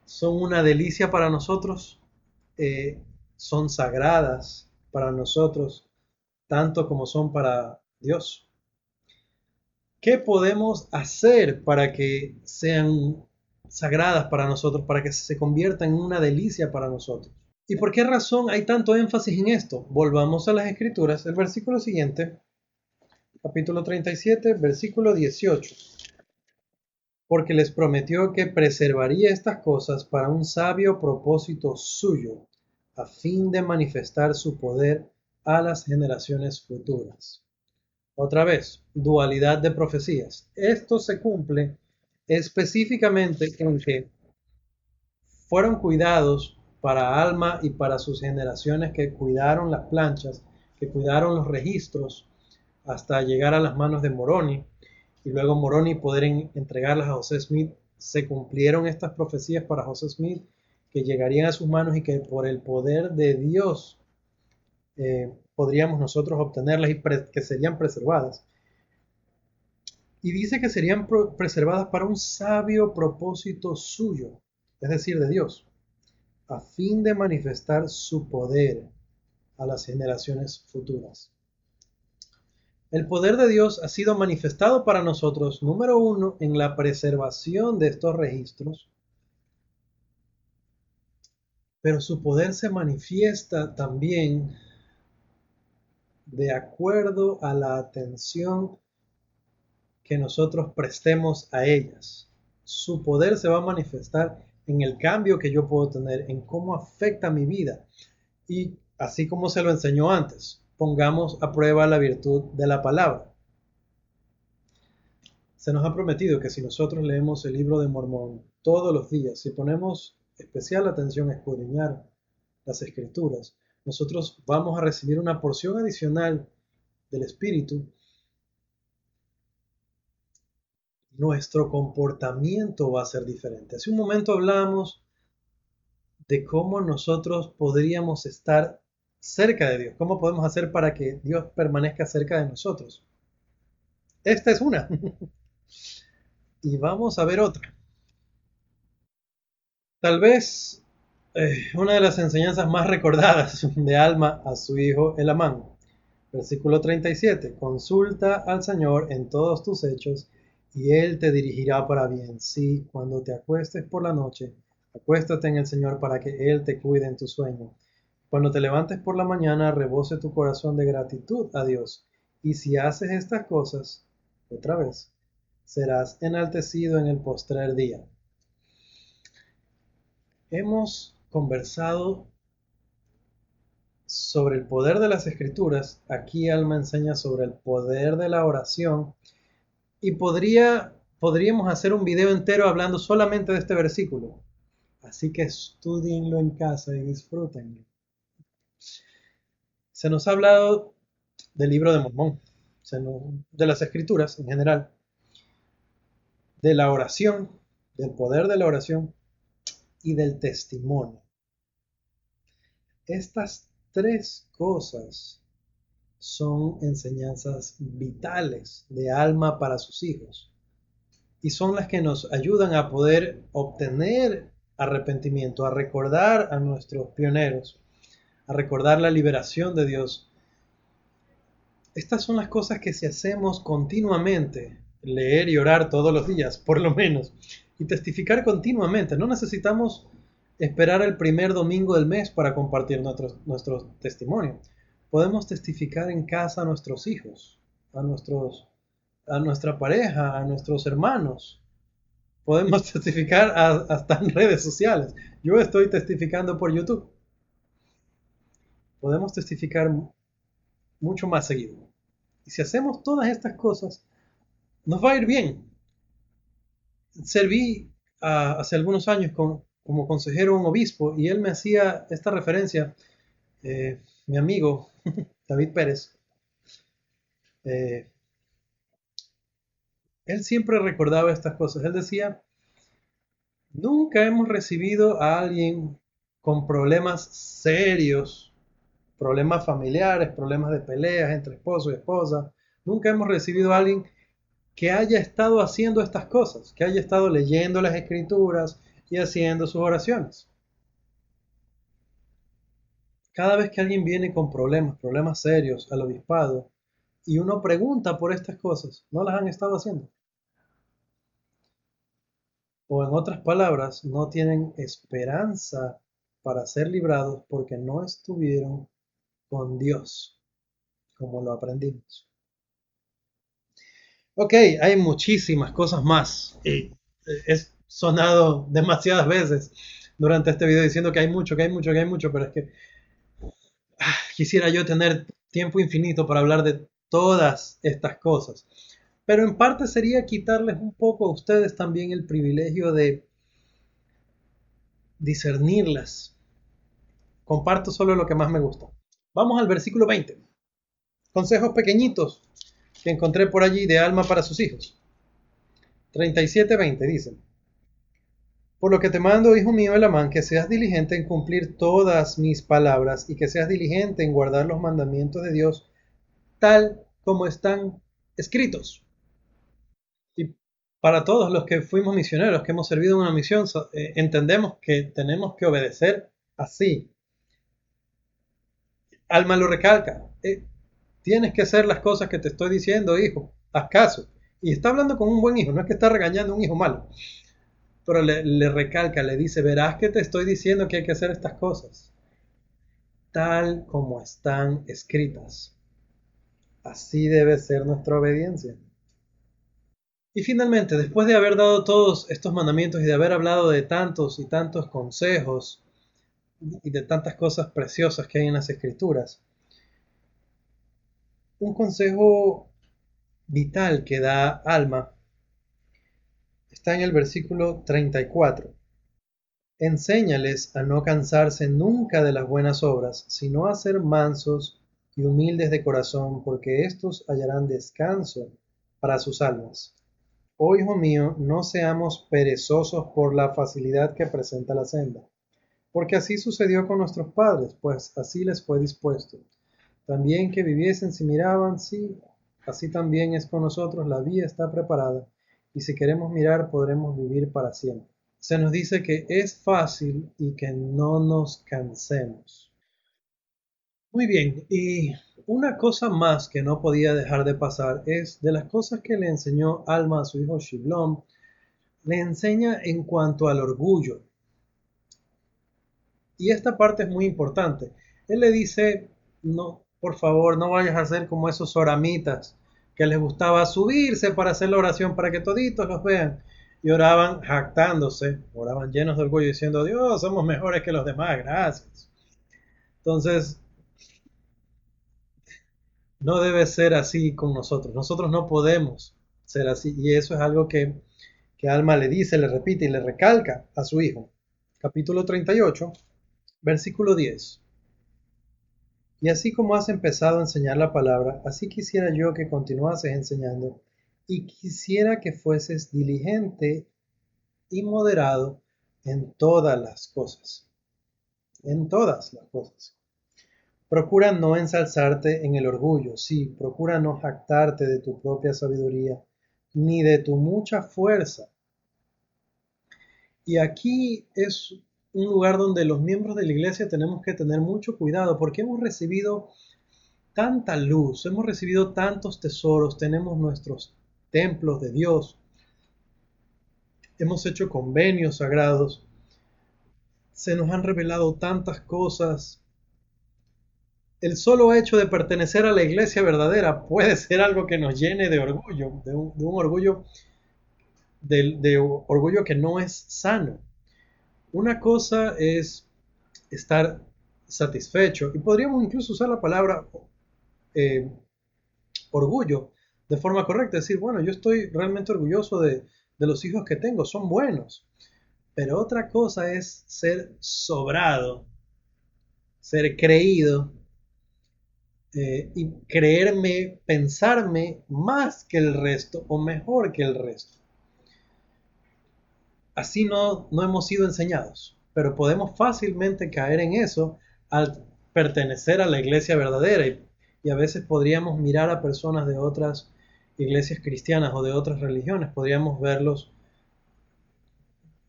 ¿Son una delicia para nosotros? ¿Son sagradas para nosotros tanto como son para Dios? ¿Qué podemos hacer para que sean sagradas para nosotros, para que se conviertan en una delicia para nosotros? ¿Y por qué razón hay tanto énfasis en esto? Volvamos a las escrituras. El versículo siguiente, capítulo 37, versículo 18. Porque les prometió que preservaría estas cosas para un sabio propósito suyo, a fin de manifestar su poder a las generaciones futuras. Otra vez, dualidad de profecías. Esto se cumple específicamente en que fueron cuidados para Alma y para sus generaciones que cuidaron las planchas, que cuidaron los registros hasta llegar a las manos de Moroni y luego Moroni poder entregarlas a José Smith. Se cumplieron estas profecías para José Smith que llegarían a sus manos y que por el poder de Dios podríamos nosotros obtenerlas y que serían preservadas. Y dice que serían preservadas para un sabio propósito suyo, es decir, de Dios, a fin de manifestar su poder a las generaciones futuras. El poder de Dios ha sido manifestado para nosotros, número uno, en la preservación de estos registros, pero su poder se manifiesta también de acuerdo a la atención que nosotros prestemos a ellas. Su poder se va a manifestar en el cambio que yo puedo tener, en cómo afecta mi vida. Y así como se lo enseñó antes, pongamos a prueba la virtud de la palabra. Se nos ha prometido que si nosotros leemos el libro de Mormón todos los días, si ponemos especial atención a escudriñar las escrituras, nosotros vamos a recibir una porción adicional del Espíritu. Nuestro comportamiento va a ser diferente. Hace un momento hablamos de cómo nosotros podríamos estar cerca de Dios, cómo podemos hacer para que Dios permanezca cerca de nosotros. Esta es una. Y vamos a ver otra. Tal vez una de las enseñanzas más recordadas de Alma a su hijo Elamán. Versículo 37. Consulta al Señor en todos tus hechos y Él te dirigirá para bien. Sí, cuando te acuestes por la noche, acuéstate en el Señor para que Él te cuide en tu sueño. Cuando te levantes por la mañana, rebose tu corazón de gratitud a Dios. Y si haces estas cosas, otra vez, serás enaltecido en el postrer día. Hemos conversado sobre el poder de las escrituras. Aquí Alma enseña sobre el poder de la oración. Y podríamos hacer un video entero hablando solamente de este versículo. Así que estudienlo en casa y disfrútenlo. Se nos ha hablado del libro de Mormón, de las escrituras en general, de la oración, del poder de la oración y del testimonio. Estas tres cosas son enseñanzas vitales de Alma para sus hijos y son las que nos ayudan a poder obtener arrepentimiento, a recordar a nuestros pioneros, a recordar la liberación de Dios. Estas son las cosas que si hacemos continuamente, leer y orar todos los días, por lo menos, y testificar continuamente, no necesitamos esperar el primer domingo del mes para compartir nuestro testimonio. Podemos testificar en casa a nuestros hijos, a nuestra pareja, a nuestros hermanos. Podemos testificar hasta en redes sociales. Yo estoy testificando por YouTube. Podemos testificar mucho más seguido. Y si hacemos todas estas cosas, nos va a ir bien. Serví hace algunos años como consejero a un obispo y él me hacía esta referencia, mi amigo David Pérez. Él siempre recordaba estas cosas. Él decía, nunca hemos recibido a alguien con problemas serios, problemas familiares, problemas de peleas entre esposo y esposa. Nunca hemos recibido a alguien que haya estado haciendo estas cosas, que haya estado leyendo las escrituras y haciendo sus oraciones. Cada vez que alguien viene con problemas serios al obispado, y uno pregunta por estas cosas, no las han estado haciendo. O en otras palabras, no tienen esperanza para ser librados porque no estuvieron con Dios, como lo aprendimos. Ok, hay muchísimas cosas más. Y he sonado demasiadas veces durante este video diciendo que hay mucho, pero es que quisiera yo tener tiempo infinito para hablar de todas estas cosas. Pero en parte sería quitarles un poco a ustedes también el privilegio de discernirlas. Comparto solo lo que más me gusta. Vamos al versículo 20. Consejos pequeñitos que encontré por allí de Alma para sus hijos. 37:20 dice: Por lo que te mando, hijo mío Elamán, que seas diligente en cumplir todas mis palabras y que seas diligente en guardar los mandamientos de Dios tal como están escritos. Y para todos los que fuimos misioneros, que hemos servido en una misión, entendemos que tenemos que obedecer así. Alma lo recalca. Tienes que hacer las cosas que te estoy diciendo, hijo. Haz caso. Y está hablando con un buen hijo, no es que está regañando a un hijo malo. Pero le recalca, le dice, verás que te estoy diciendo que hay que hacer estas cosas. Tal como están escritas. Así debe ser nuestra obediencia. Y finalmente, después de haber dado todos estos mandamientos y de haber hablado de tantos y tantos consejos y de tantas cosas preciosas que hay en las escrituras, un consejo vital que da Alma está en el versículo 34. Enséñales a no cansarse nunca de las buenas obras, sino a ser mansos y humildes de corazón, porque éstos hallarán descanso para sus almas. Oh hijo mío, no seamos perezosos por la facilidad que presenta la senda, porque así sucedió con nuestros padres, pues así les fue dispuesto. También que viviesen si miraban, sí, así también es con nosotros, la vía está preparada, y si queremos mirar podremos vivir para siempre. Se nos dice que es fácil y que no nos cansemos. Muy bien, y una cosa más que no podía dejar de pasar es de las cosas que le enseñó Alma a su hijo Shiblón, le enseña en cuanto al orgullo. Y esta parte es muy importante. Él le dice, no, por favor, no vayas a ser como esos oramitas que les gustaba subirse para hacer la oración para que toditos los vean. Y oraban jactándose, oraban llenos de orgullo diciendo, Dios, somos mejores que los demás, gracias. Entonces, no debe ser así con nosotros. Nosotros no podemos ser así. Y eso es algo que Alma le dice, le repite y le recalca a su hijo. Capítulo 38, versículo 10. Y así como has empezado a enseñar la palabra, así quisiera yo que continuases enseñando, y quisiera que fueses diligente y moderado en todas las cosas. En todas las cosas. Procura no ensalzarte en el orgullo, sí, procura no jactarte de tu propia sabiduría, ni de tu mucha fuerza. Y aquí es un lugar donde los miembros de la iglesia tenemos que tener mucho cuidado, porque hemos recibido tanta luz, hemos recibido tantos tesoros, tenemos nuestros templos de Dios, hemos hecho convenios sagrados, se nos han revelado tantas cosas. El solo hecho de pertenecer a la iglesia verdadera puede ser algo que nos llene de orgullo, de un orgullo, de orgullo que no es sano. Una cosa es estar satisfecho, y podríamos incluso usar la palabra eh, orgullo de forma correcta, decir, bueno, yo estoy realmente orgulloso de los hijos que tengo, son buenos. Pero otra cosa es ser sobrado, ser creído y creerme, pensarme más que el resto o mejor que el resto. Así no hemos sido enseñados, pero podemos fácilmente caer en eso al pertenecer a la iglesia verdadera y a veces podríamos mirar a personas de otras iglesias cristianas o de otras religiones, podríamos verlos,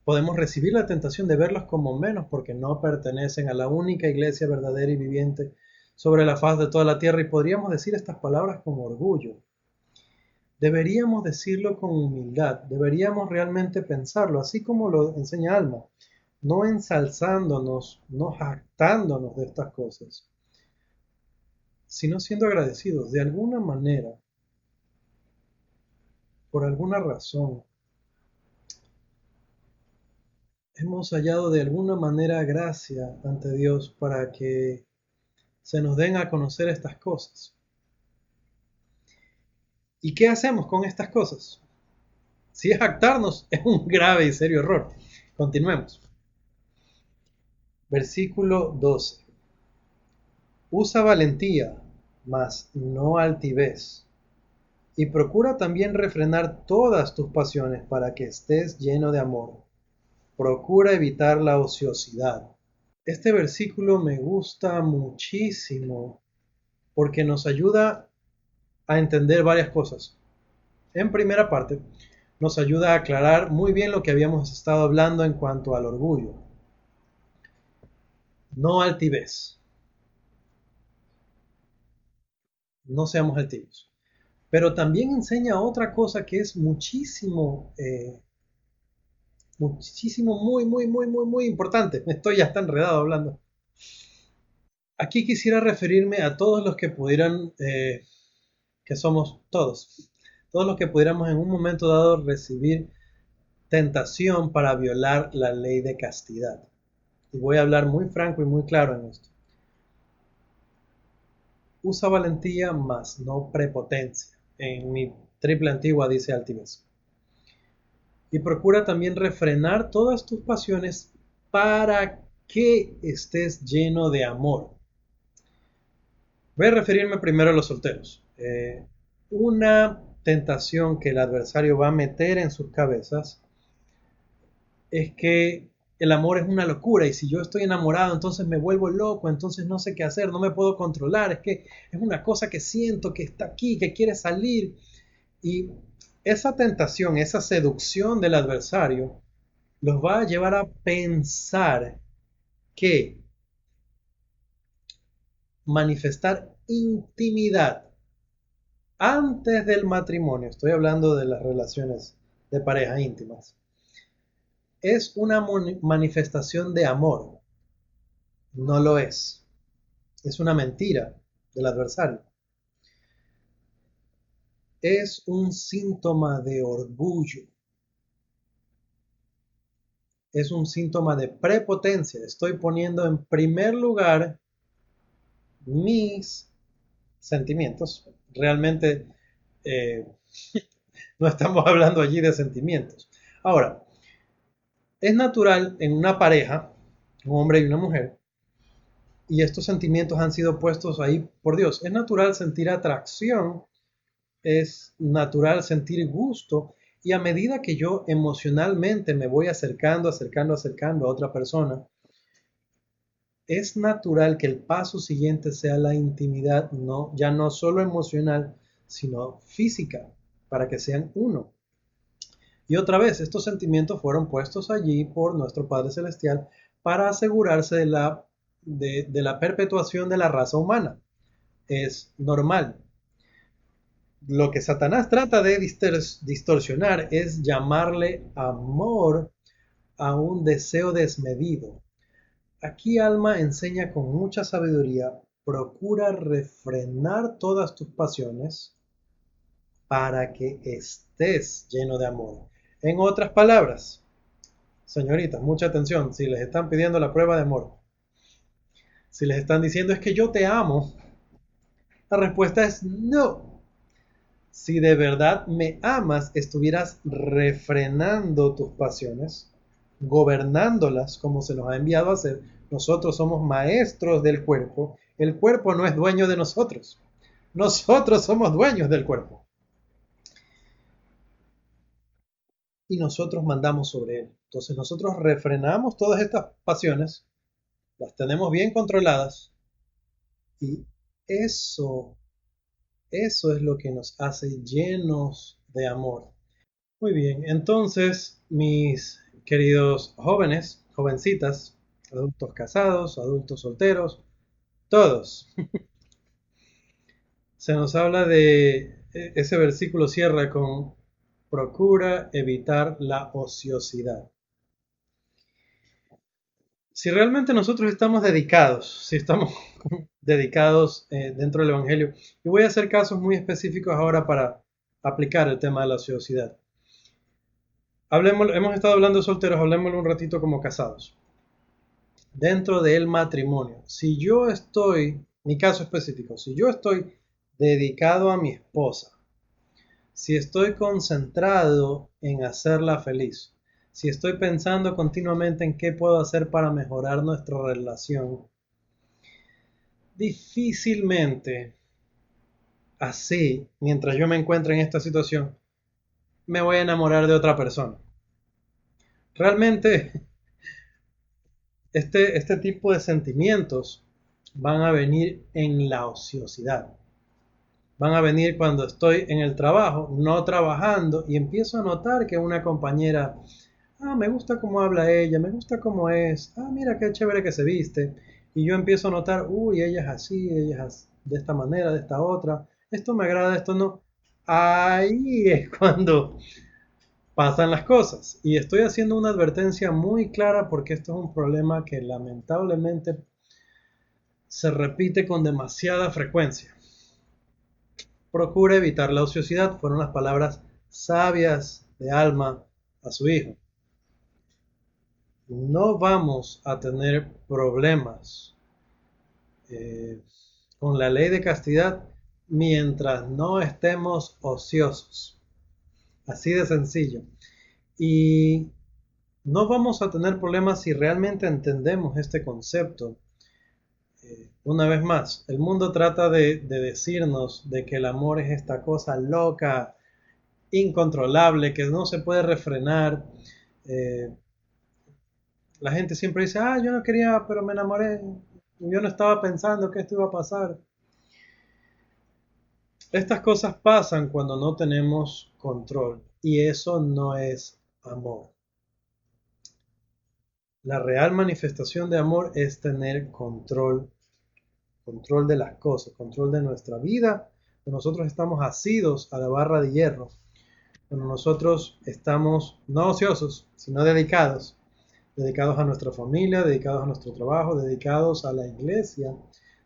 podemos recibir la tentación de verlos como menos porque no pertenecen a la única iglesia verdadera y viviente sobre la faz de toda la tierra, y podríamos decir estas palabras con orgullo. Deberíamos decirlo con humildad, deberíamos realmente pensarlo, así como lo enseña Alma, no ensalzándonos, no jactándonos de estas cosas, sino siendo agradecidos de alguna manera, por alguna razón. Hemos hallado de alguna manera gracia ante Dios para que se nos den a conocer estas cosas. ¿Y qué hacemos con estas cosas? Si es jactarnos, es un grave y serio error. Continuemos. Versículo 12. Usa valentía, mas no altivez. Y procura también refrenar todas tus pasiones para que estés lleno de amor. Procura evitar la ociosidad. Este versículo me gusta muchísimo porque nos ayuda a entender varias cosas. En primera parte, nos ayuda a aclarar muy bien lo que habíamos estado hablando en cuanto al orgullo. No altivez. No seamos altivos. Pero también enseña otra cosa que es muchísimo, muy importante. Me estoy ya tan enredado hablando. Aquí quisiera referirme a todos los que pudieran, que somos todos los que pudiéramos en un momento dado recibir tentación para violar la ley de castidad. Y voy a hablar muy franco y muy claro en esto. Usa valentía, mas no prepotencia. En mi triple antigua dice altivez. Y procura también refrenar todas tus pasiones para que estés lleno de amor. Voy a referirme primero a los solteros. Una tentación que el adversario va a meter en sus cabezas es que el amor es una locura y si yo estoy enamorado entonces me vuelvo loco, entonces no sé qué hacer, no me puedo controlar, es que es una cosa que siento que está aquí, que quiere salir. Y esa tentación, esa seducción del adversario los va a llevar a pensar que manifestar intimidad antes del matrimonio, estoy hablando de las relaciones de pareja íntimas, es una manifestación de amor. No lo es. Es una mentira del adversario. Es un síntoma de orgullo. Es un síntoma de prepotencia. Estoy poniendo en primer lugar mis sentimientos. Realmente eh, no estamos hablando allí de sentimientos. Ahora, es natural en una pareja, un hombre y una mujer, y estos sentimientos han sido puestos ahí por Dios. Es natural sentir atracción, es natural sentir gusto, y a medida que yo emocionalmente me voy acercando a otra persona, es natural que el paso siguiente sea la intimidad, no, ya no solo emocional, sino física, para que sean uno. Y otra vez, estos sentimientos fueron puestos allí por nuestro Padre Celestial para asegurarse de la perpetuación de la raza humana. Es normal. Lo que Satanás trata de distorsionar es llamarle amor a un deseo desmedido. Aquí Alma enseña con mucha sabiduría, procura refrenar todas tus pasiones para que estés lleno de amor. En otras palabras, señoritas, mucha atención, si les están pidiendo la prueba de amor, si les están diciendo es que yo te amo, la respuesta es no. Si de verdad me amas, estuvieras refrenando tus pasiones, gobernándolas como se nos ha enviado a hacer. Nosotros somos maestros del cuerpo. El cuerpo no es dueño de nosotros. Nosotros somos dueños del cuerpo. Y nosotros mandamos sobre él. Entonces nosotros refrenamos todas estas pasiones, las tenemos bien controladas y eso, eso es lo que nos hace llenos de amor. Muy bien, entonces mis queridos jóvenes, jovencitas, adultos casados, adultos solteros, todos, se nos habla de, ese versículo cierra con procura evitar la ociosidad. Si realmente nosotros estamos dedicados, si estamos dedicados dentro del Evangelio, y voy a hacer casos muy específicos ahora para aplicar el tema de la ociosidad. Hablemos, hemos estado hablando de solteros, hablemoslo un ratito como casados. Dentro del matrimonio, si yo estoy, mi caso específico, si yo estoy dedicado a mi esposa, si estoy concentrado en hacerla feliz, si estoy pensando continuamente en qué puedo hacer para mejorar nuestra relación, difícilmente así, mientras yo me encuentre en esta situación, me voy a enamorar de otra persona. Realmente, este tipo de sentimientos van a venir en la ociosidad. Van a venir cuando estoy en el trabajo, no trabajando, y empiezo a notar que una compañera, me gusta cómo habla ella, me gusta cómo es, mira qué chévere que se viste. Y yo empiezo a notar, uy, ella es así, ella es de esta manera, de esta otra, esto me agrada, esto no. Ahí es cuando pasan las cosas. Y estoy haciendo una advertencia muy clara porque esto es un problema que lamentablemente se repite con demasiada frecuencia. Procura evitar la ociosidad, fueron las palabras sabias de Alma a su hijo. No vamos a tener problemas con la ley de castidad mientras no estemos ociosos. Así de sencillo. Y no vamos a tener problemas si realmente entendemos este concepto. Una vez más, el mundo trata de decirnos de que el amor es esta cosa loca, incontrolable, que no se puede refrenar. Eh, la gente siempre dice, yo no quería, pero me enamoré. Yo no estaba pensando que esto iba a pasar. Estas cosas pasan cuando no tenemos control y eso no es amor. La real manifestación de amor es tener control, control de las cosas, control de nuestra vida. Cuando nosotros estamos asidos a la barra de hierro, cuando nosotros estamos no ociosos, sino dedicados, dedicados a nuestra familia, dedicados a nuestro trabajo, dedicados a la iglesia,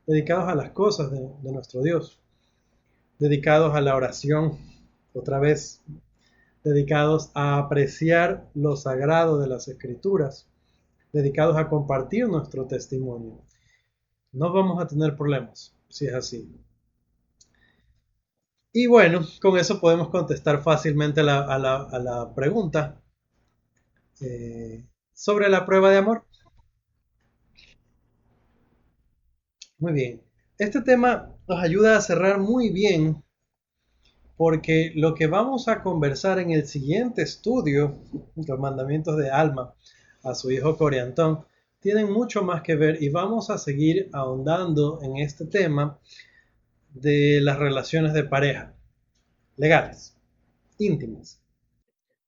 dedicados a las cosas de nuestro Dios, dedicados a la oración, otra vez, dedicados a apreciar lo sagrado de las escrituras, dedicados a compartir nuestro testimonio. No vamos a tener problemas si es así. Y bueno, con eso podemos contestar fácilmente a la pregunta sobre la prueba de amor. Muy bien. Este tema nos ayuda a cerrar muy bien porque lo que vamos a conversar en el siguiente estudio, los mandamientos de Alma a su hijo Coriantón, tienen mucho más que ver y vamos a seguir ahondando en este tema de las relaciones de pareja, legales, íntimas.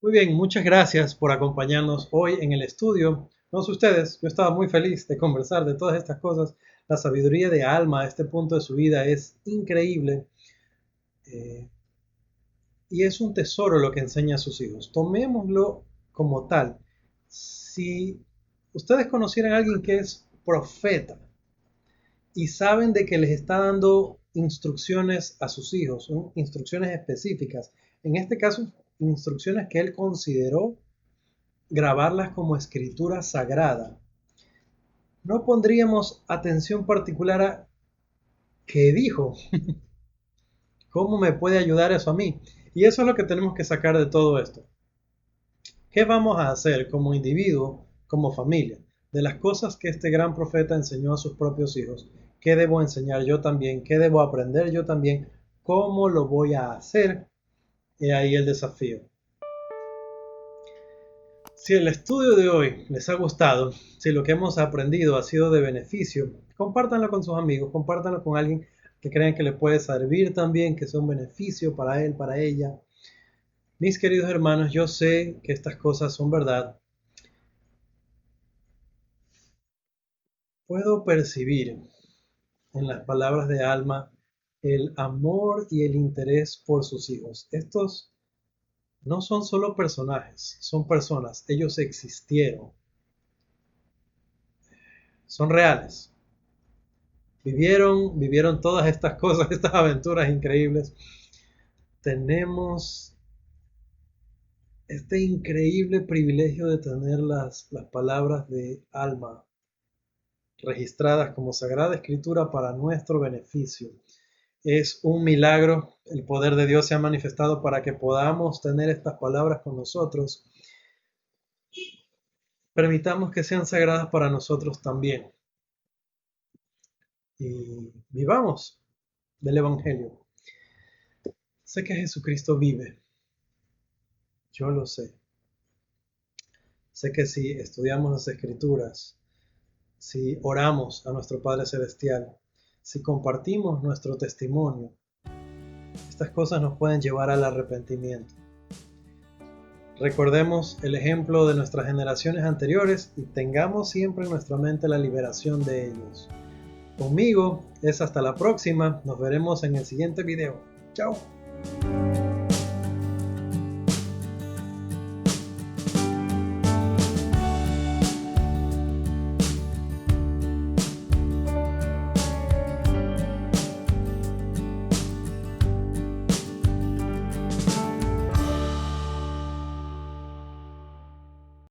Muy bien, muchas gracias por acompañarnos hoy en el estudio. No sé ustedes, yo estaba muy feliz de conversar de todas estas cosas. La sabiduría de Alma a este punto de su vida es increíble. Eh, y es un tesoro lo que enseña a sus hijos. Tomémoslo como tal. Si ustedes conocieran a alguien que es profeta y saben de que les está dando instrucciones a sus hijos, instrucciones específicas, en este caso, instrucciones que él consideró grabarlas como escritura sagrada, no pondríamos atención particular a qué dijo, cómo me puede ayudar eso a mí. Y eso es lo que tenemos que sacar de todo esto. ¿Qué vamos a hacer como individuo, como familia? De las cosas que este gran profeta enseñó a sus propios hijos, ¿qué debo enseñar yo también? ¿Qué debo aprender yo también? ¿Cómo lo voy a hacer? Y ahí el desafío. Si el estudio de hoy les ha gustado, si lo que hemos aprendido ha sido de beneficio, compártanlo con sus amigos, compártanlo con alguien que crean que le puede servir también, que sea un beneficio para él, para ella. Mis queridos hermanos, yo sé que estas cosas son verdad. Puedo percibir en las palabras de Alma el amor y el interés por sus hijos. Estos no son solo personajes, son personas. Ellos existieron, son reales. Vivieron todas estas cosas, estas aventuras increíbles. Tenemos este increíble privilegio de tener las palabras de Alma registradas como Sagrada Escritura para nuestro beneficio. Es un milagro. El poder de Dios se ha manifestado para que podamos tener estas palabras con nosotros. Permitamos que sean sagradas para nosotros también. Y vivamos del Evangelio. Sé que Jesucristo vive. Yo lo sé. Sé que si estudiamos las Escrituras, si oramos a nuestro Padre Celestial, si compartimos nuestro testimonio, estas cosas nos pueden llevar al arrepentimiento. Recordemos el ejemplo de nuestras generaciones anteriores y tengamos siempre en nuestra mente la liberación de ellos. Conmigo es hasta la próxima. Nos veremos en el siguiente video. Chao.